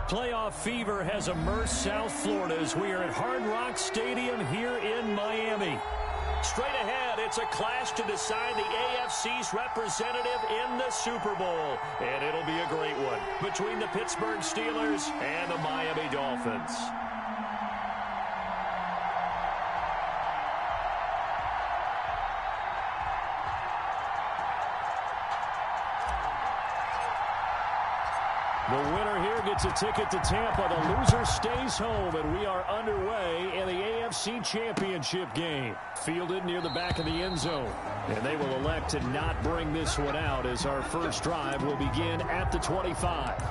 Playoff fever has immersed South Florida as we are at Hard Rock Stadium here in Miami. Straight ahead, it's a clash to decide the AFC's representative in the Super Bowl. And it'll be a great one between the Pittsburgh Steelers and the Miami Dolphins. The winner here gets a ticket to Tampa. The loser stays home, and we are underway in the AFC Championship game. Fielded near the back of the end zone. And they will elect to not bring this one out as our first drive will begin at the 25.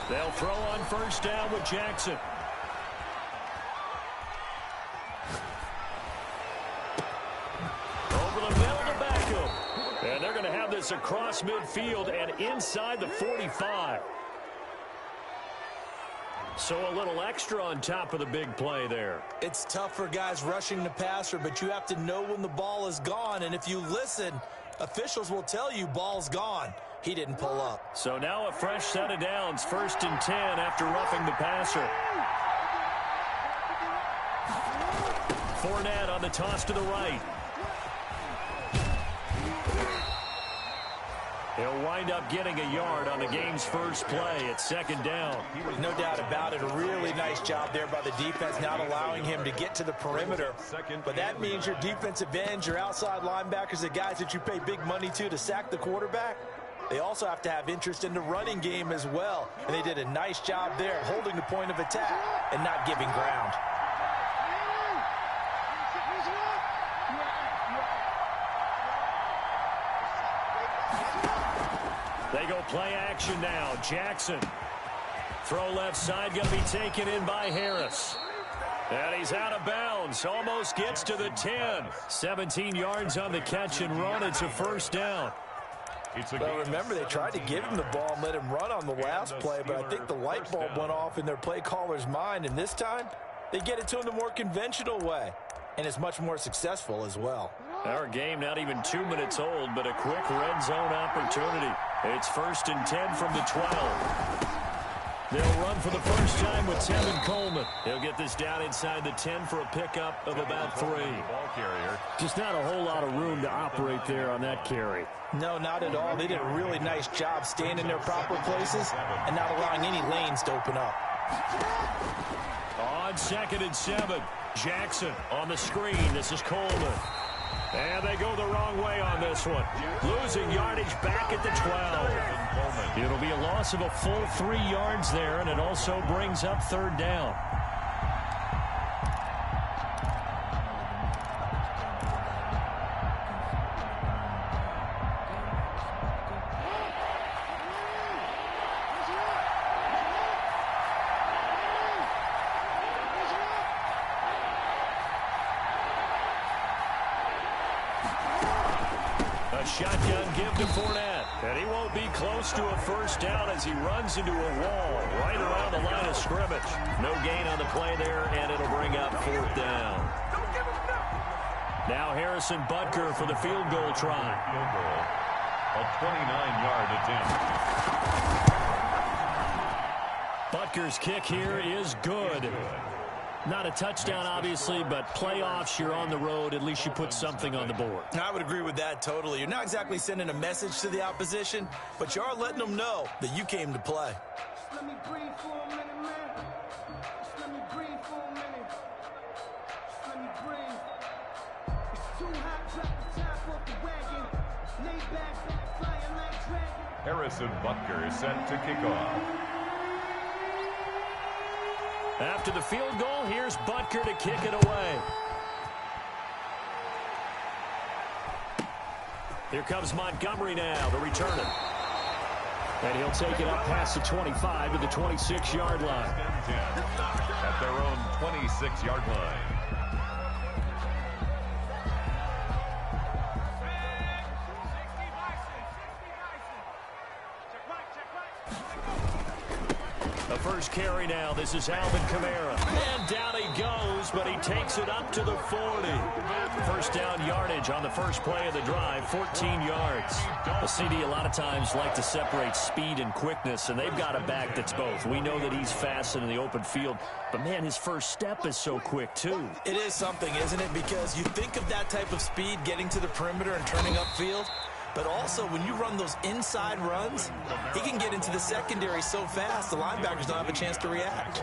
They'll throw on first down with Jackson. Over the middle to Beckham. And they're going to have this across midfield and inside the 45. So a little extra on top of the big play there. It's tough for guys rushing the passer, but you have to know when the ball is gone. And if you listen, officials will tell you ball's gone. He didn't pull up. So now a fresh set of downs, 1st and 10 after roughing the passer. Fournette on the toss to the right. He'll wind up getting a yard on the game's first play at 2nd down. No doubt about it. A really nice job there by the defense, not allowing him to get to the perimeter. But that means your defensive ends, your outside linebackers, the guys that you pay big money to sack the quarterback, they also have to have interest in the running game as well. And they did a nice job there holding the point of attack and not giving ground. They go play action now. Jackson. Throw left side, going to be taken in by Harris. And he's out of bounds. Almost gets to the 10. 17 yards on the catch and run. It's a first down. Well, remember, they tried to give him the ball and let him run on the last play, but I think the light bulb went off in their play caller's mind, and this time they get it to him the more conventional way, and it's much more successful as well. Our game not even 2 minutes old, but a quick red zone opportunity. It's 1st and 10 from the 12. They'll run for the first time with Tevin Coleman. He'll get this down inside the 10 for a pickup of about 3. Just not a whole lot of room to operate there on that carry. No, not at all. They did a really nice job staying in their proper places and not allowing any lanes to open up. On 2nd and 7, Jackson on the screen. This is Coleman. And they go the wrong way on this one. Losing yardage back at the 12. It'll be a loss of a full 3 yards there, and it also brings up 3rd down. Shotgun give to Fournette. And he won't be close to a first down as he runs into a wall right around the line of scrimmage. No gain on the play there, and it'll bring up 4th down. Now Harrison Butker for the field goal try. A 29-yard attempt. Butker's kick here is good. Not a touchdown, obviously, but playoffs, you're on the road. At least you put something on the board. I would agree with that totally. You're not exactly sending a message to the opposition, but you are letting them know that you came to play. Just let me breathe for a minute, man. Just let me breathe for a minute. Just let me breathe. It's too hot, drop the top off the wagon. Lay back, flying like dragon. Harrison Butker is set to kick off. After the field goal, here's Butker to kick it away. Here comes Montgomery now, the returner. And he'll take it up past the 25 to the 26-yard line. At their own 26-yard line. The first carry now. This is Alvin Kamara. And down he goes, but he takes it up to the 40. First down yardage on the first play of the drive, 14 yards. The CD a lot of times like to separate speed and quickness, and they've got a back that's both. We know that he's fast in the open field, but, man, his first step is so quick, too. It is something, isn't it? Because you think of that type of speed getting to the perimeter and turning upfield, but also when you run those inside runs, he can get into the secondary so fast the linebackers don't have a chance to react.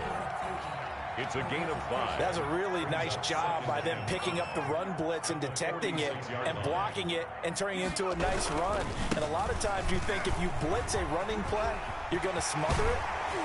It's a gain of 5. That's a really nice job by them picking up the run blitz and detecting it and blocking it and turning it into a nice run. And a lot of times you think if you blitz a running play, you're going to smother it.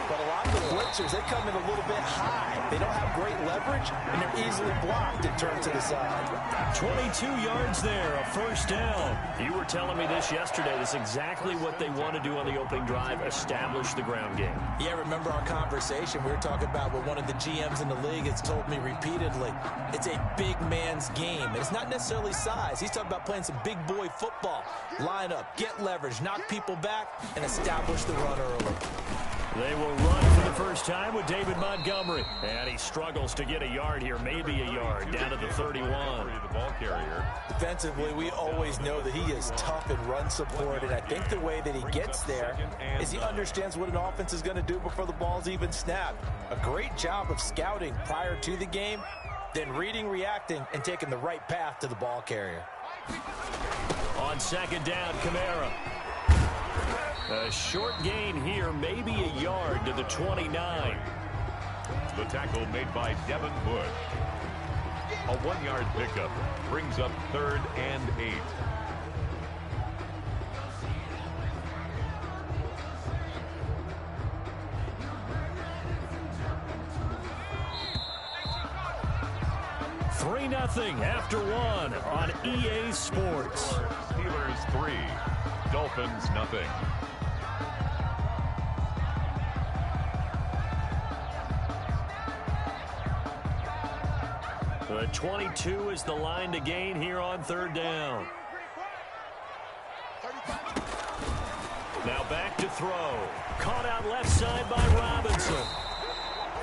But a lot of the blitzers, they come in a little bit high. They don't have great leverage, and they're easily blocked and turned to the side. 22 yards there, a first down. You were telling me this yesterday. That's exactly what they want to do on the opening drive, establish the ground game. Yeah, remember our conversation we were talking about what one of the GMs in the league has told me repeatedly. It's a big man's game. And it's not necessarily size. He's talking about playing some big boy football. Line up, get leverage, knock people back, and establish the run early. They will run for the first time with David Montgomery. And he struggles to get a yard here, maybe a yard, down to the 31. The ball carrier. Defensively, we always know that he is tough in run support, and I think the way that he gets there is he understands what an offense is going to do before the ball's even snapped. A great job of scouting prior to the game, then reading, reacting, and taking the right path to the ball carrier. On second down, Kamara. A short gain here, maybe a yard to the 29. The tackle made by Devin Bush. A 1-yard pickup brings up 3rd and 8. Three 3-0 after one on EA Sports. Steelers 3, Dolphins nothing. The 22 is the line to gain here on third down. Now back to throw. Caught out left side by Robinson.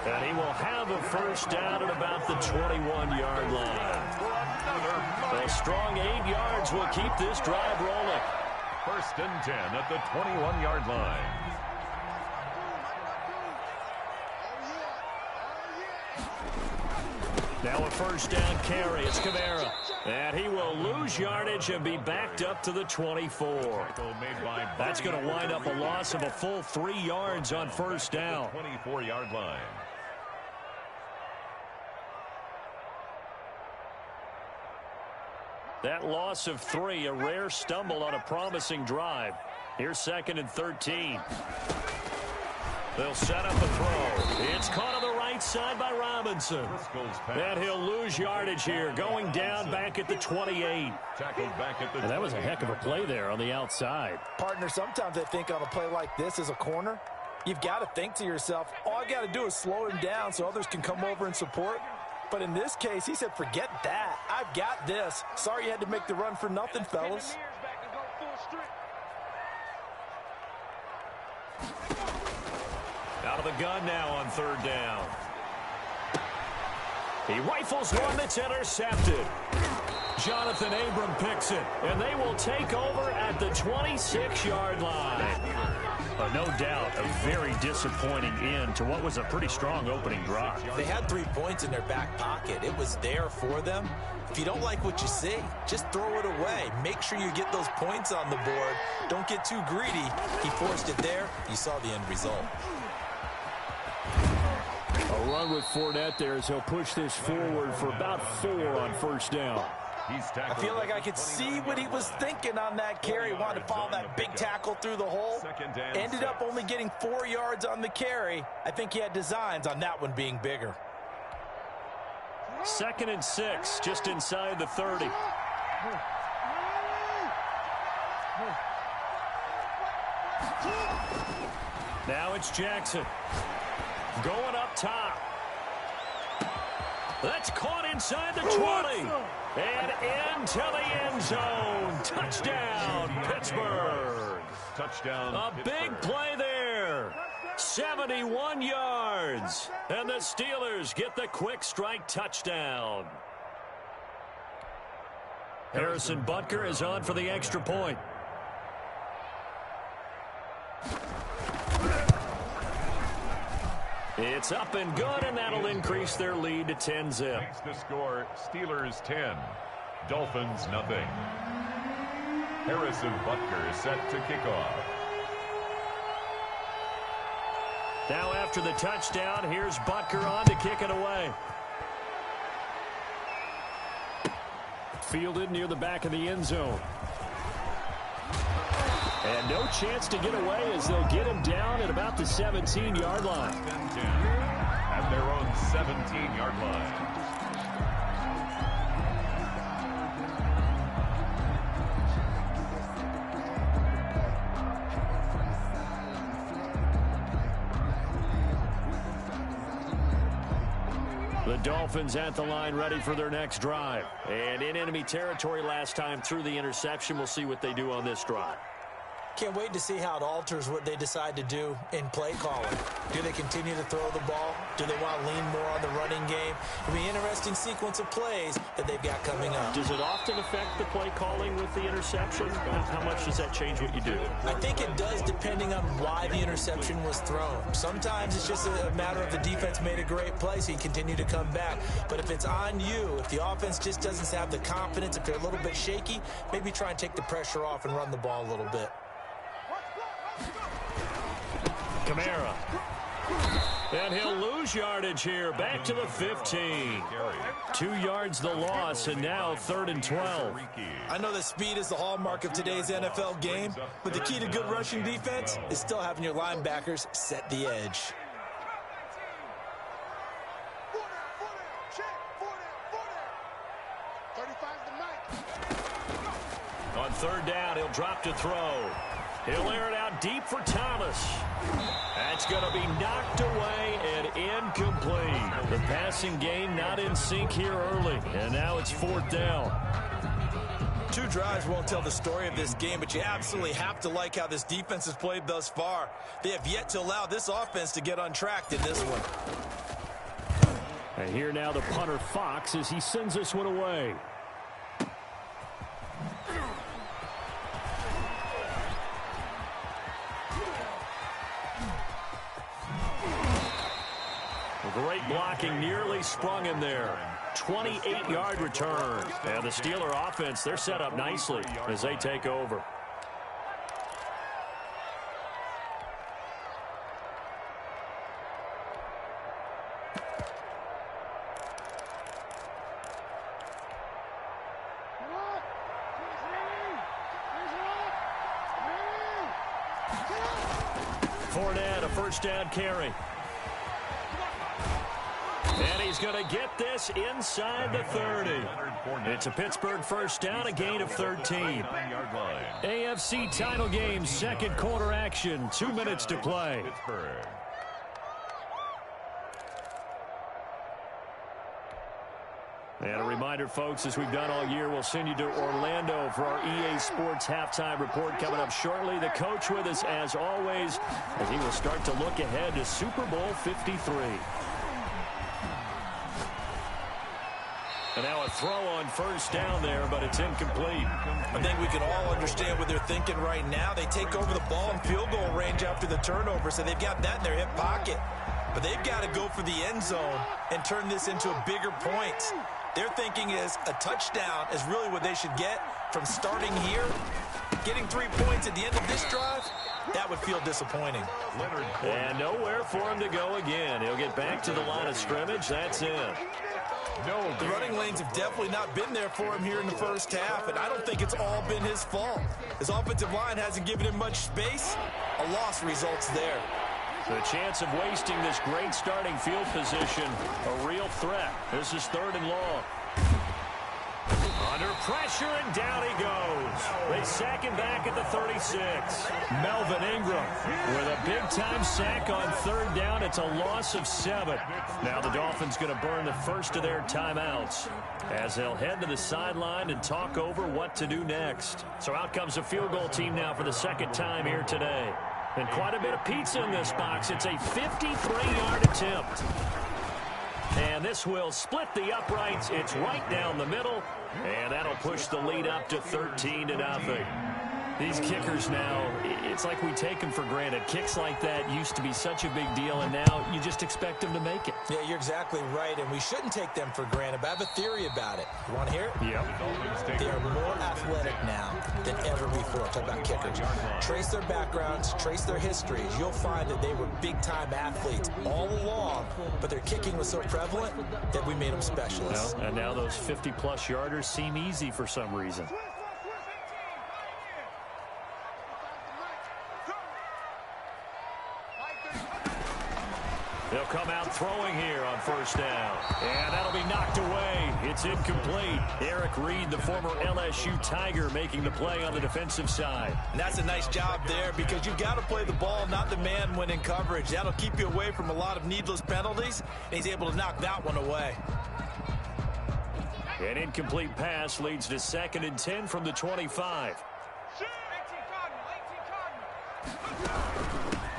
And he will have a first down at about the 21-yard line. A strong 8 yards will keep this drive rolling. 1st and 10 at the 21-yard line. Now a first down carry. It's Kamara. And he will lose yardage and be backed up to the 24. That's going to wind up a loss of a full 3 yards on first down. 24-yard line. That loss of 3, a rare stumble on a promising drive. Here's 2nd and 13. They'll set up a throw. It's caught on the right side by Robinson. And he'll lose yardage here, going down back at the 28. And that was a heck of a play there on the outside. Partner, sometimes I think on a play like this as a corner, you've got to think to yourself, all I got to do is slow him down so others can come over and support. But in this case, he said, forget that. I've got this. Sorry you had to make the run for nothing, fellas. Out of the gun now on third down. He rifles one that's intercepted. Jonathan Abram picks it, and they will take over at the 26-yard line. No doubt a very disappointing end to what was a pretty strong opening drive. They had 3 points in their back pocket. It was there for them. If you don't like what you see, just throw it away. Make sure you get those points on the board. Don't get too greedy. He forced it there. You saw the end result. A run with Fournette there as he'll push this forward for about 4 on first down. I feel like I could see what he was thinking on that carry. Wanted to follow that big tackle through the hole. Ended up only getting 4 yards on the carry. I think he had designs on that one being bigger. 2nd and 6, just inside the 30. Now it's Jackson. Going up top. That's caught inside the 20. And into the end zone. Touchdown, Pittsburgh. Touchdown, A big play there. 71 yards. And the Steelers get the quick strike touchdown. Harrison Butker is on for the extra point. It's up and good, and that'll increase their lead to 10-zip. Makes the score Steelers 10, Dolphins nothing. Harrison Butker is set to kick off. Now after the touchdown, here's Butker on to kick it away. Fielded near the back of the end zone. And no chance to get away as they'll get him down at about the 17-yard line. At their own 17-yard line. The Dolphins at the line ready for their next drive. And in enemy territory last time through the interception. We'll see what they do on this drive. Can't wait to see how it alters what they decide to do in play calling. Do they continue to throw the ball? Do they want to lean more on the running game? It'll be an interesting sequence of plays that they've got coming up. Does it often affect the play calling with the interception? How much does that change what you do? I think it does, depending on why the interception was thrown. Sometimes it's just a matter of the defense made a great play, so you continue to come back. But if it's on you, if the offense just doesn't have the confidence, if they're a little bit shaky, maybe try and take the pressure off and run the ball a little bit. Kamara. And he'll lose yardage here. Back to the 15. 2 yards the loss, and now 3rd and 12. I know that speed is the hallmark of today's NFL game, but the key to good rushing defense is still having your linebackers set the edge. On 3rd down, he'll drop to throw. He'll air it out deep for Thomas. That's going to be knocked away and incomplete. The passing game not in sync here early, and now it's 4th down. 2 drives won't tell the story of this game, but you absolutely have to like how this defense has played thus far. They have yet to allow this offense to get untracked in this one. And here now the punter Fox as he sends this one away. Great blocking, nearly sprung him there. 28-yard return. And the Steeler offense, they're set up nicely as they take over. Fournette, a 1st down carry. And he's going to get this inside the 30. It's a Pittsburgh 1st down, a gain of 13. AFC title game, 2nd quarter action, 2 minutes to play. And a reminder, folks, as we've done all year, we'll send you to Orlando for our EA Sports halftime report coming up shortly. The coach with us, as always, as he will start to look ahead to Super Bowl 53. And now a throw on 1st down there, but it's incomplete. I think we can all understand what they're thinking right now. They take over the ball in field goal range after the turnover, so they've got that in their hip pocket. But they've got to go for the end zone and turn this into a bigger point. Their thinking is a touchdown is really what they should get from starting here. Getting 3 points at the end of this drive, that would feel disappointing. And nowhere for him to go again. He'll get back to the line of scrimmage. That's it. The running lanes have definitely not been there for him here in the 1st half, and I don't think it's all been his fault. His offensive line hasn't given him much space. A loss results there. The chance of wasting this great starting field position, a real threat. This is 3rd and long. Under pressure, and down he goes. They sack him back at the 36. Melvin Ingram with a big-time sack on 3rd down. It's a loss of 7. Now the Dolphins going to burn the first of their timeouts as they'll head to the sideline and talk over what to do next. So out comes the field goal team now for the 2nd time here today. And quite a bit of pizza in this box. It's a 53-yard attempt. And this will split the uprights. It's right down the middle. And that'll push the lead up to 13-0. These kickers now, it's like we take them for granted. Kicks like that used to be such a big deal, and now you just expect them to make it. Yeah, you're exactly right, and we shouldn't take them for granted, but I have a theory about it. You want to hear it? Yep. They are more athletic now than ever before. Talk about kickers. Trace their backgrounds, trace their histories. You'll find that they were big-time athletes all along, but their kicking was so prevalent that we made them specialists. Well, and now those 50-plus yarders seem easy for some reason. They'll come out throwing here on first down. And that'll be knocked away. It's incomplete. Eric Reed, the former LSU Tiger, making the play on the defensive side. And that's a nice job there because you've got to play the ball, not the man when in coverage. That'll keep you away from a lot of needless penalties, and he's able to knock that one away. An incomplete pass leads to 2nd and 10 from the 25.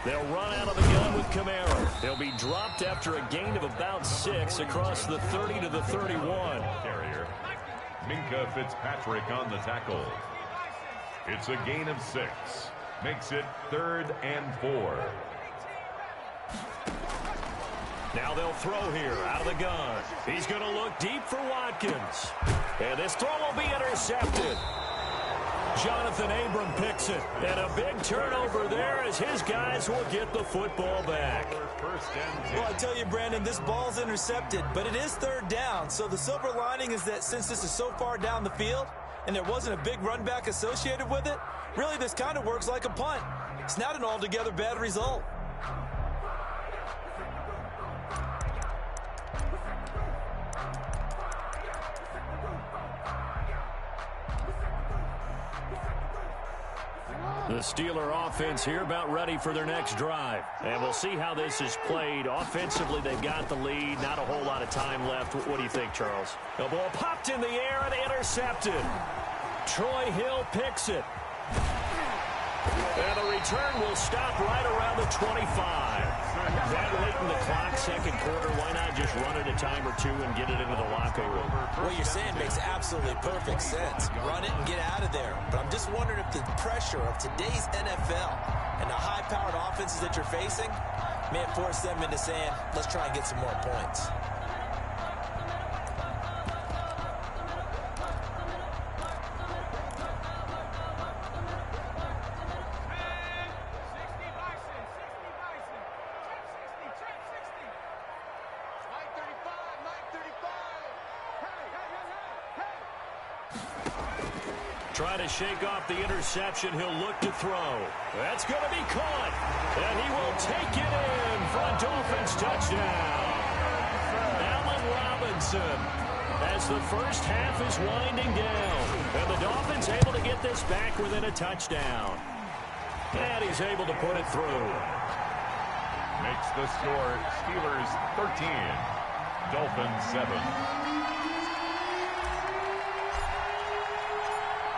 They'll run out of the gun with Kamara. They'll be dropped after a gain of about 6 across the 30 to the 31. Carrier. Minka Fitzpatrick on the tackle. It's a gain of 6. Makes it 3rd and 4. Now they'll throw here out of the gun. He's going to look deep for Watkins. And this throw will be intercepted. Jonathan Abram picks it. And a big turnover there as his guys will get the football back. Well, I tell you, Brandon, this ball's intercepted, but it is 3rd down. So the silver lining is that since this is so far down the field and there wasn't a big run back associated with it, really this kind of works like a punt. It's not an altogether bad result. The Steeler offense here about ready for their next drive. And we'll see how this is played. Offensively, they've got the lead. Not a whole lot of time left. What do you think, Charles? The ball popped in the air and intercepted. Troy Hill picks it. And the return will stop right around the 25. That late in the clock, 2nd quarter, why not just run it a time or two and get it into the locker room? What you're saying makes absolutely perfect sense. Run it and get out of there. But I'm just wondering if the pressure of today's NFL and the high-powered offenses that you're facing may have forced them into saying, let's try and get some more points. Trying to shake off the interception. He'll look to throw. That's going to be caught. And he will take it in for a Dolphins touchdown. Allen Robinson, as the first half is winding down. And the Dolphins able to get this back within a touchdown. And he's able to put it through. Makes the score Steelers 13, Dolphins 7.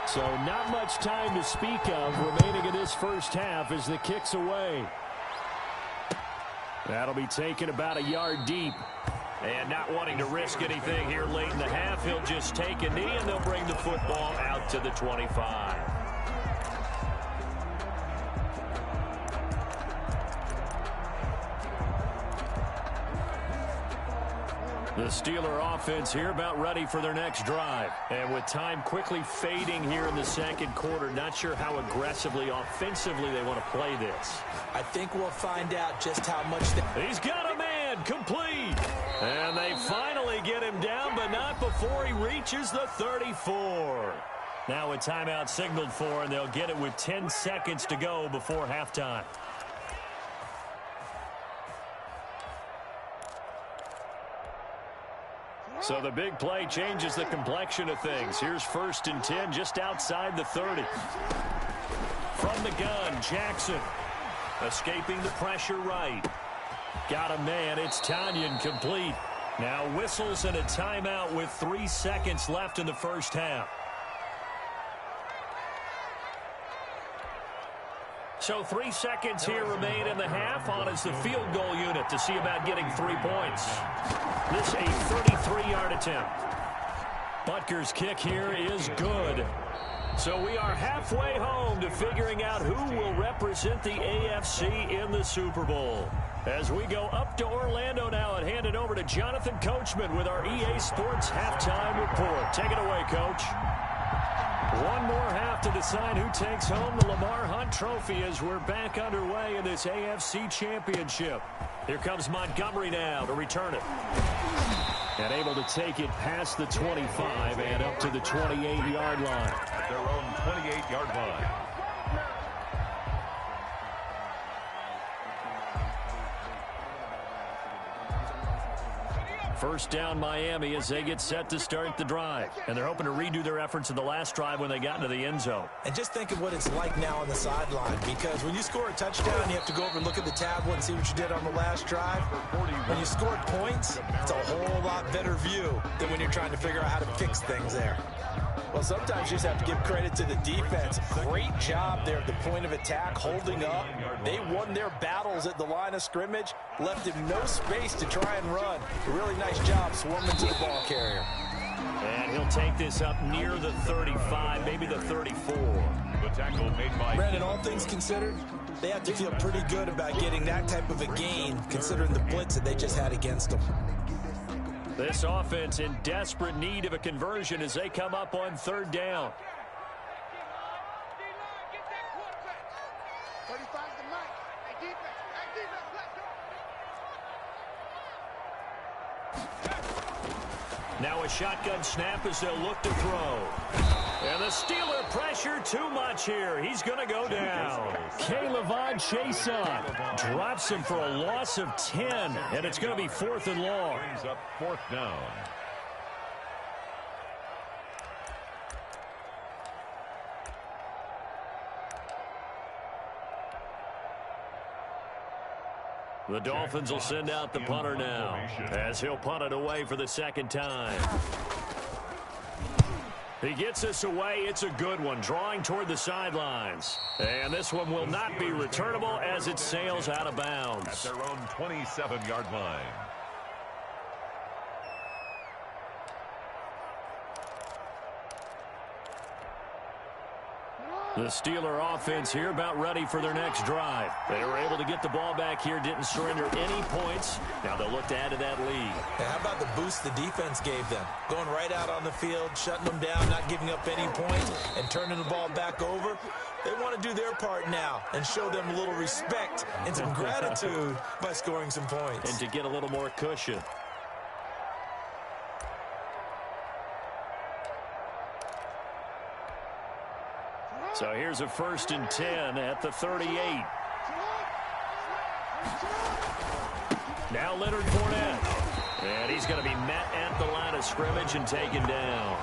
So not much time to speak of remaining in this first half as the kick's away. That'll be taken about a yard deep. And not wanting to risk anything here late in the half, he'll just take a knee and they'll bring the football out to the 25. The Steeler offense here about ready for their next drive. And with time quickly fading here in the 2nd quarter, not sure how aggressively, offensively they want to play this. I think we'll find out just how much He's got a man, complete. And they finally get him down, but not before he reaches the 34. Now a timeout signaled for, and they'll get it with 10 seconds to go before halftime. So the big play changes the complexion of things. Here's 1st and 10 just outside the 30. From the gun, Jackson escaping the pressure right. Got a man. It's Tanyan, complete. Now whistles and a timeout with 3 seconds left in the first half. So 3 seconds here remain in the half. On is the field goal unit to see about getting 3 points. This a 33-yard attempt. Butker's kick here is good. So we are halfway home to figuring out who will represent the AFC in the Super Bowl. As we go up to Orlando now and hand it over to Jonathan Coachman with our EA Sports Halftime Report. Take it away, Coach. One more half to decide who takes home the Lamar Hunt Trophy as we're back underway in this AFC Championship. Here comes Montgomery now to return it. And able to take it past the 25 and up to the 28-yard line. At their own 28-yard line. First down Miami as they get set to start the drive. And they're hoping to redo their efforts in the last drive when they got into the end zone. And just think of what it's like now on the sideline, because when you score a touchdown, you have to go over and look at the tablet and see what you did on the last drive. When you scored points, it's a whole lot better view than when you're trying to figure out how to fix things there. Well, sometimes you just have to give credit to the defense. Great job there at the point of attack, holding up. They won their battles at the line of scrimmage, left him no space to try and run. A really nice job swarming to the ball carrier. And he'll take this up near the 35, maybe the 34. The tackle made by... Brandon, all things considered, they have to feel pretty good about getting that type of a gain, considering the blitz that they just had against them. This offense in desperate need of a conversion as they come up on third down. Now a shotgun snap as they'll look to throw. And the Steeler pressure too much here. He's going to go down. K'Lavon Chaisson drops him for a loss of 10. And it's going to be 4th and long. Brings up 4th down. The Dolphins will send out the punter now as he'll punt it away for the second time. He gets us away. It's a good one, drawing toward the sidelines. And this one will not be returnable as it sails out of bounds. At their own 27-yard line. The Steeler offense here about ready for their next drive. They were able to get the ball back here, didn't surrender any points. Now they'll look to add to that lead. How about the boost the defense gave them? Going right out on the field, shutting them down, not giving up any points, and turning the ball back over. They want to do their part now and show them a little respect and some gratitude by scoring some points. And to get a little more cushion. So here's a 1st and 10 at the 38. Now Leonard Fournette. And he's going to be met at the line of scrimmage and taken down.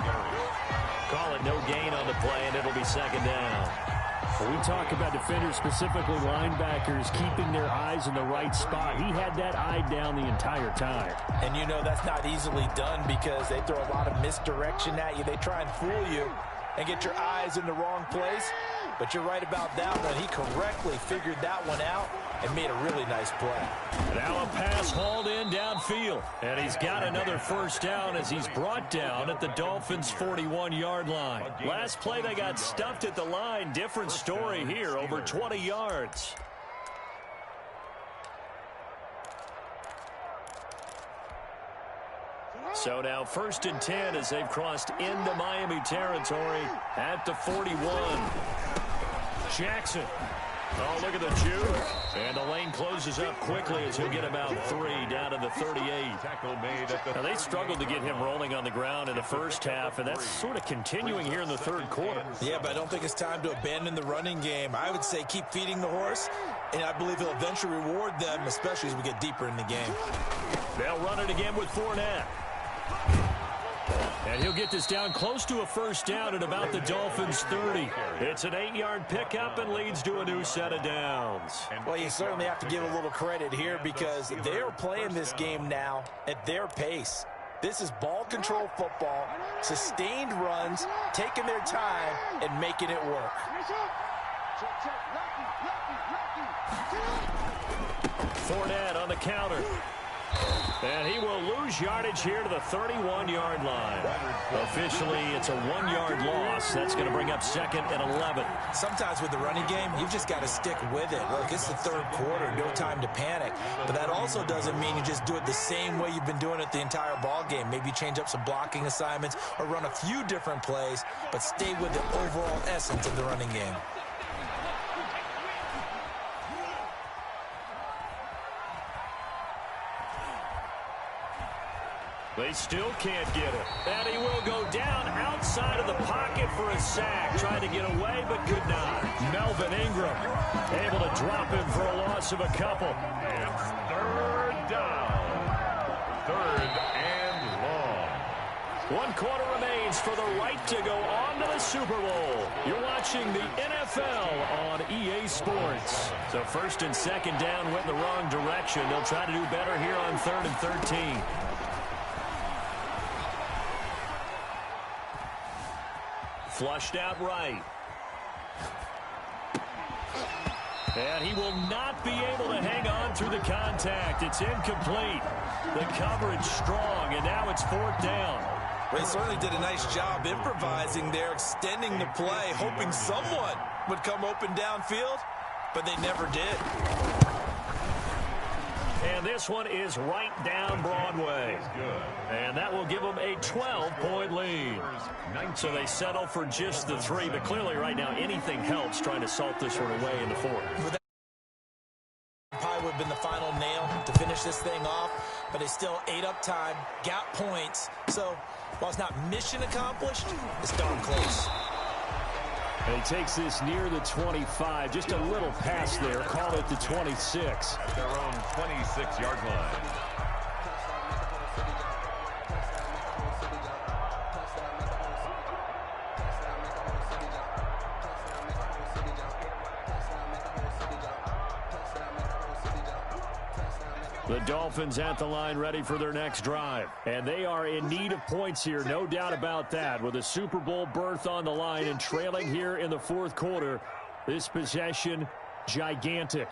Call it no gain on the play, and it'll be 2nd down. When we talk about defenders, specifically linebackers, keeping their eyes in the right spot. He had that eye down the entire time. And you know that's not easily done because they throw a lot of misdirection at you. They try and fool you and get your eyes in the wrong place. But you're right about that one. He correctly figured that one out and made a really nice play. Now a pass hauled in downfield. And he's got another 1st down as he's brought down at the Dolphins' 41-yard line. Last play they got stuffed at the line. Different story here, over 20 yards. So now 1st and 10 as they've crossed into Miami territory at the 41. Jackson. Oh, look at the juke. And the lane closes up quickly as he'll get about 3 down to the 38. Now, they struggled to get him rolling on the ground in the first half, and that's sort of continuing here in the 3rd quarter. Yeah, but I don't think it's time to abandon the running game. I would say keep feeding the horse, and I believe he'll eventually reward them, especially as we get deeper in the game. They'll run it again with Fournette. And he'll get this down close to a 1st down at about the Dolphins' 30. It's an 8-yard pickup and leads to a new set of downs. Well, you certainly have to give a little credit here because they're playing this game now at their pace. This is ball control football, sustained runs, taking their time, and making it work. Fournette on the counter. And he will lose yardage here to the 31-yard line. Officially, it's a 1-yard loss. That's going to bring up 2nd and 11. Sometimes with the running game, you've just got to stick with it. Look, it's the third quarter, no time to panic. But that also doesn't mean you just do it the same way you've been doing it the entire ball game. Maybe change up some blocking assignments or run a few different plays, but stay with the overall essence of the running game. They still can't get it. And he will go down outside of the pocket for a sack. Trying to get away, but could not. Melvin Ingram able to drop him for a loss of a couple. It's third down. Third and long. 1 quarter remains for the right to go on to the Super Bowl. You're watching the NFL on EA Sports. So 1st and 2nd down went in the wrong direction. They'll try to do better here on 3rd and 13. Flushed out right. And he will not be able to hang on through the contact. It's incomplete. The coverage strong, and now it's 4th down. Well, he certainly did a nice job improvising there, extending the play, hoping someone would come open downfield, but they never did. And this one is right down Broadway. And that will give them a 12-point lead. So they settle for just the 3, but clearly right now anything helps trying to salt this one away in the 4th. Probably would have been the final nail to finish this thing off, but they still ate up time, got points. So while it's not mission accomplished, it's darn close. And he takes this near the 25. Just a little pass there. Call it the 26. At their own 26-yard line. The Dolphins at the line ready for their next drive. And they are in need of points here, no doubt about that. With a Super Bowl berth on the line and trailing here in the 4th quarter, this possession, gigantic.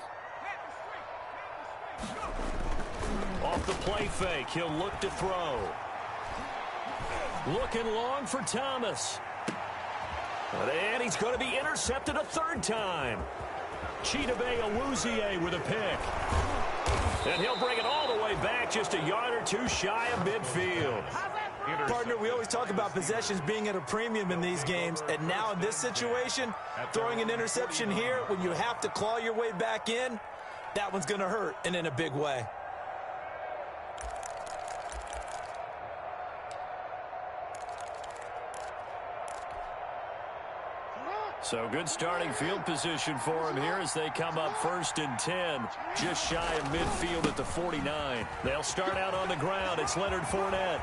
Off the play fake, he'll look to throw. Looking long for Thomas. And he's going to be intercepted a 3rd time. Chidobe Awuzie with a pick. And he'll bring it all the way back just a yard or 2 shy of midfield. Partner, we always talk about possessions being at a premium in these games, and now in this situation, throwing an interception here when you have to claw your way back in, that one's going to hurt, and in a big way. So good starting field position for him here as they come up 1st and 10, just shy of midfield at the 49. They'll start out on the ground. It's Leonard Fournette.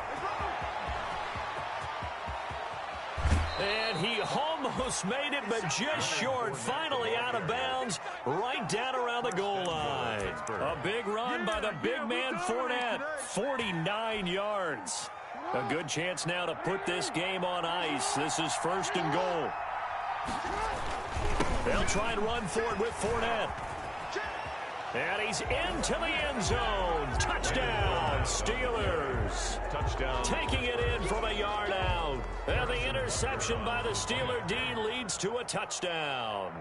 And he almost made it, but just short. Finally out of bounds, right down around the goal line. A big run by the big man Fournette, 49 yards. A good chance now to put this game on ice. This is 1st and goal. They'll try and run for it with Fournette. And he's into the end zone. Touchdown, Steelers. Touchdown. Taking it in from a yard out. And the interception by the Steeler D leads to a touchdown.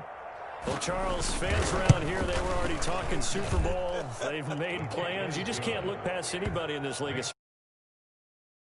Well, Charles, fans around here, they were already talking Super Bowl. They've made plans. You just can't look past anybody in this league.